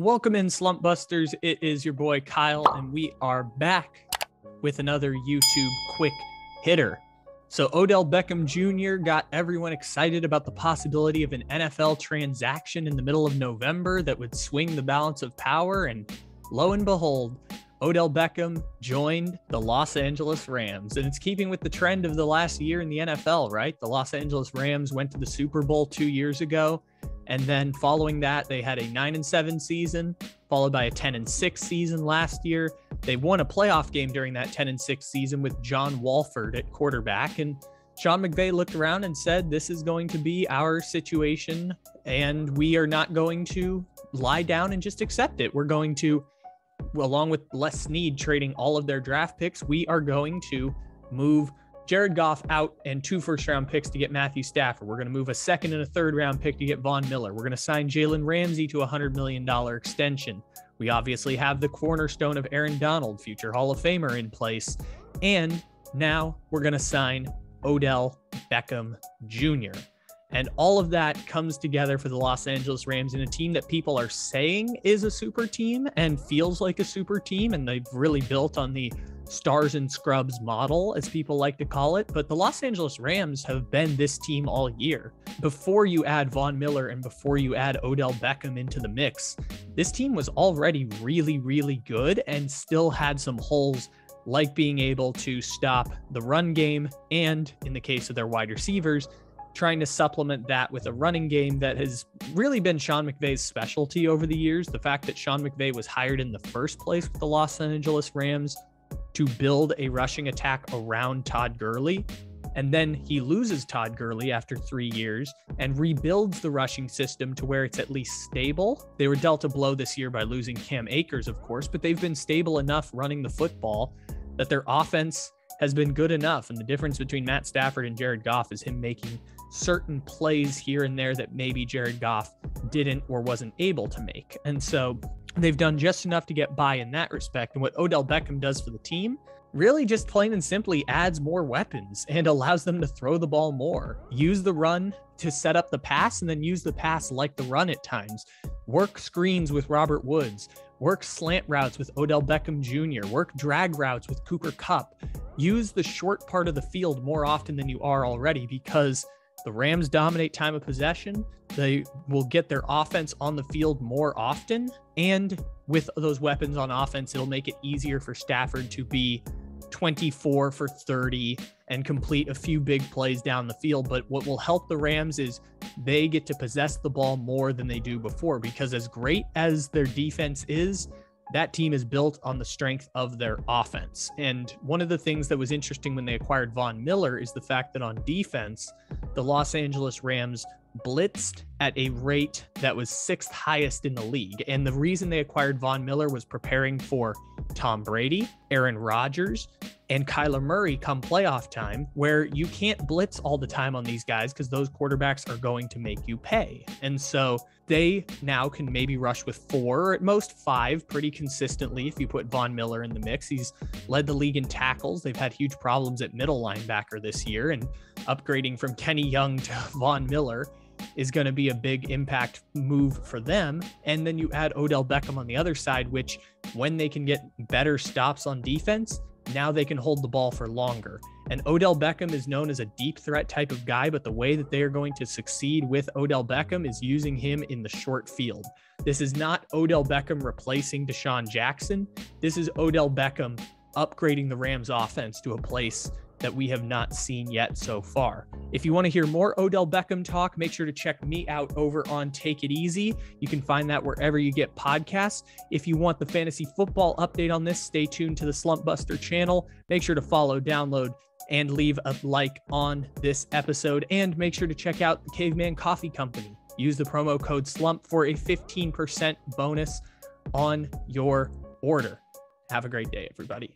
Welcome in, Slumpbusters. It is your boy Kyle, and we are back with another YouTube quick hitter. So Odell Beckham Jr. got everyone excited about the possibility of an NFL transaction in the middle of November that would swing the balance of power, and lo and behold, Odell Beckham joined the Los Angeles Rams, and it's keeping with the trend of the last year in the NFL, right? The Los Angeles Rams went to the Super Bowl 2 years ago, and then following that, they had a 9-7 season, followed by a 10-6 season last year. They won a playoff game during that 10-6 season with John Wolford at quarterback, and Sean McVay looked around and said, this is going to be our situation, and we are not going to lie down and just accept it. We're going to, along with Snead trading all of their draft picks, we are going to move Jared Goff out and 2 first-round picks to get Matthew Stafford. We're going to move a 2nd and a 3rd-round pick to get Von Miller. We're going to sign Jalen Ramsey to a $100 million extension. We obviously have the cornerstone of Aaron Donald, future Hall of Famer, in place. And now we're going to sign Odell Beckham Jr. And all of that comes together for the Los Angeles Rams in a team that people are saying is a super team and feels like a super team. And they've really built on the stars and scrubs model, as people like to call it. But the Los Angeles Rams have been this team all year. Before you add Von Miller and before you add Odell Beckham into the mix, this team was already really, really good and still had some holes, like being able to stop the run game and, in the case of their wide receivers, trying to supplement that with a running game that has really been Sean McVay's specialty over the years. The fact that Sean McVay was hired in the first place with the Los Angeles Rams to build a rushing attack around Todd Gurley, and then he loses Todd Gurley after 3 years and rebuilds the rushing system to where it's at least stable. They were dealt a blow this year by losing Cam Akers, of course, but they've been stable enough running the football that their offense has been good enough. And the difference between Matt Stafford and Jared Goff is him making certain plays here and there that maybe Jared Goff didn't or wasn't able to make. And so they've done just enough to get by in that respect. And what Odell Beckham does for the team really just plain and simply adds more weapons and allows them to throw the ball more, use the run to set up the pass, and then use the pass like the run at times, work screens with Robert Woods, work slant routes with Odell Beckham Jr., work drag routes with Cooper Kupp, use the short part of the field more often than you are already, because the Rams dominate time of possession. They will get their offense on the field more often. And with those weapons on offense, it'll make it easier for Stafford to be 24 for 30 and complete a few big plays down the field. But what will help the Rams is they get to possess the ball more than they do before, because as great as their defense is, that team is built on the strength of their offense. And one of the things that was interesting when they acquired Von Miller is the fact that on defense, the Los Angeles Rams blitzed at a rate that was 6th highest in the league. And the reason they acquired Von Miller was preparing for Tom Brady, Aaron Rodgers, and Kyler Murray come playoff time, where you can't blitz all the time on these guys because those quarterbacks are going to make you pay. And so they now can maybe rush with 4 or at most 5 pretty consistently if you put Von Miller in the mix. He's led the league in tackles. They've had huge problems at middle linebacker this year, and upgrading from Kenny Young to Von Miller is going to be a big impact move for them. And then you add Odell Beckham on the other side, which when they can get better stops on defense, now they can hold the ball for longer. And Odell Beckham is known as a deep threat type of guy, but the way that they are going to succeed with Odell Beckham is using him in the short field. This is not Odell Beckham replacing Deshaun Jackson. This is Odell Beckham upgrading the Rams offense to a place that we have not seen yet so far. If you want to hear more Odell Beckham talk, make sure to check me out over on Take It Easy. You can find that wherever you get podcasts. If you want the fantasy football update on this, stay tuned to the Slumpbuster channel. Make sure to follow, download, and leave a like on this episode. And make sure to check out the Caveman Coffee Company. Use the promo code SLUMP for a 15% bonus on your order. Have a great day, everybody.